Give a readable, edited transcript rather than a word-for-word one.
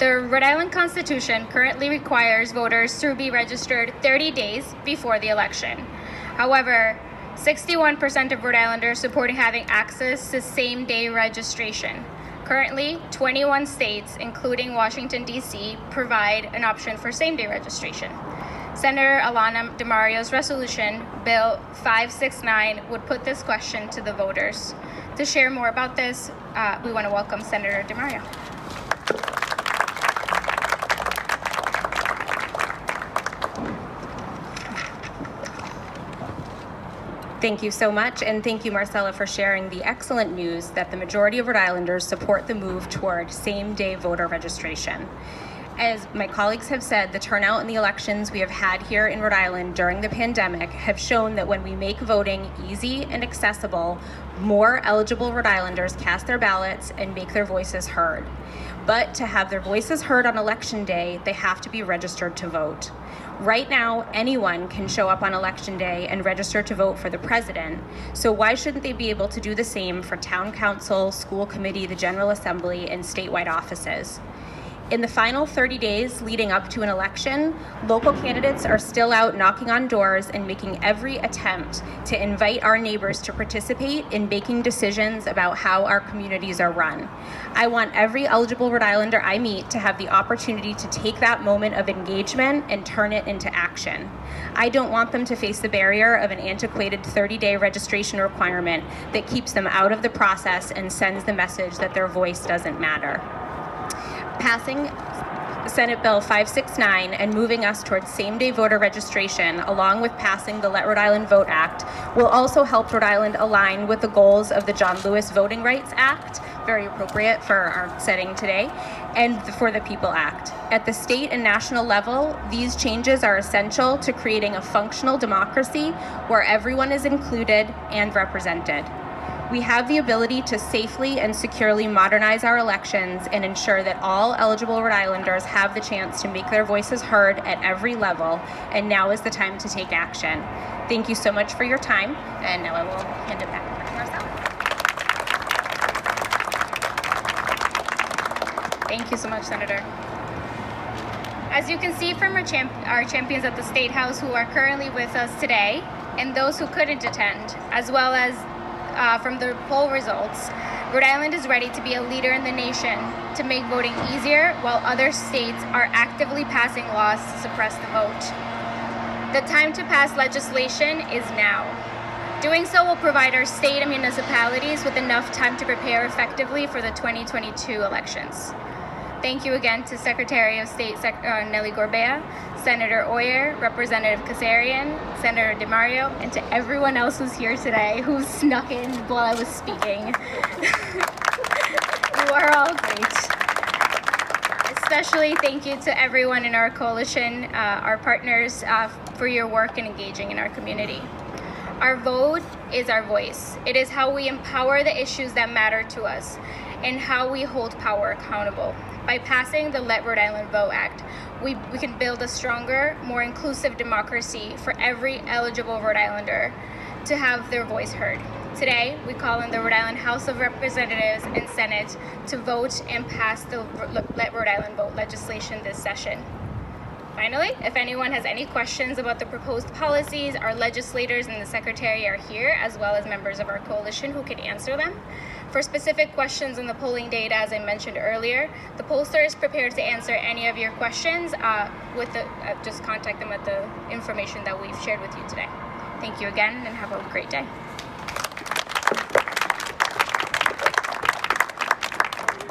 The Rhode Island Constitution currently requires voters to be registered 30 days before the election. However, 61% of Rhode Islanders supporting having access to same-day registration. Currently, 21 states, including Washington, D.C., provide an option for same-day registration. Senator Ilana DiMario's resolution, Bill 569, would put this question to the voters. To share more about this, we want to welcome Senator DiMario. Thank you so much, and thank you, Marcella, for sharing the excellent news that the majority of Rhode Islanders support the move toward same-day voter registration. As my colleagues have said, the turnout in the elections we have had here in Rhode Island during the pandemic have shown that when we make voting easy and accessible, more eligible Rhode Islanders cast their ballots and make their voices heard. But to have their voices heard on election day, they have to be registered to vote. Right now, anyone can show up on election day and register to vote for the president, so why shouldn't they be able to do the same for town council, school committee, the General Assembly, and statewide offices? In the final 30 days leading up to an election, local candidates are still out knocking on doors and making every attempt to invite our neighbors to participate in making decisions about how our communities are run. I want every eligible Rhode Islander I meet to have the opportunity to take that moment of engagement and turn it into action. I don't want them to face the barrier of an antiquated 30-day registration requirement that keeps them out of the process and sends the message that their voice doesn't matter. Passing Senate Bill 569 and moving us towards same-day voter registration, along with passing the Let Rhode Island Vote Act, will also help Rhode Island align with the goals of the John Lewis Voting Rights Act, very appropriate for our setting today, and the For the People Act. At the state and national level, these changes are essential to creating a functional democracy where everyone is included and represented. We have the ability to safely and securely modernize our elections and ensure that all eligible Rhode Islanders have the chance to make their voices heard at every level, and now is the time to take action. Thank you so much for your time, and now I will hand it back over to Marcella. Thank you so much, Senator. As you can see from our champions at the State House who are currently with us today, and those who couldn't attend, as well as from the poll results, Rhode Island is ready to be a leader in the nation to make voting easier, while other states are actively passing laws to suppress the vote. The time to pass legislation is now. Doing so will provide our state and municipalities with enough time to prepare effectively for the 2022 elections. Thank you again to Secretary of State Nellie Gorbea, Senator Oyer, Representative Kasarian, Senator DiMario, and to everyone else who's here today who snuck in while I was speaking. You are all great. Especially thank you to everyone in our coalition, our partners, for your work in engaging in our community. Our vote is our voice. It is how we empower the issues that matter to us and how we hold power accountable. By passing the Let Rhode Island Vote Act, we can build a stronger, more inclusive democracy for every eligible Rhode Islander to have their voice heard. Today, we call on the Rhode Island House of Representatives and Senate to vote and pass the Let Rhode Island Vote legislation this session. Finally, if anyone has any questions about the proposed policies, our legislators and the Secretary are here, as well as members of our coalition who can answer them. For specific questions on the polling data, as I mentioned earlier, the pollster is prepared to answer any of your questions. Just contact them at the information that we've shared with you today. Thank you again, and have a great day.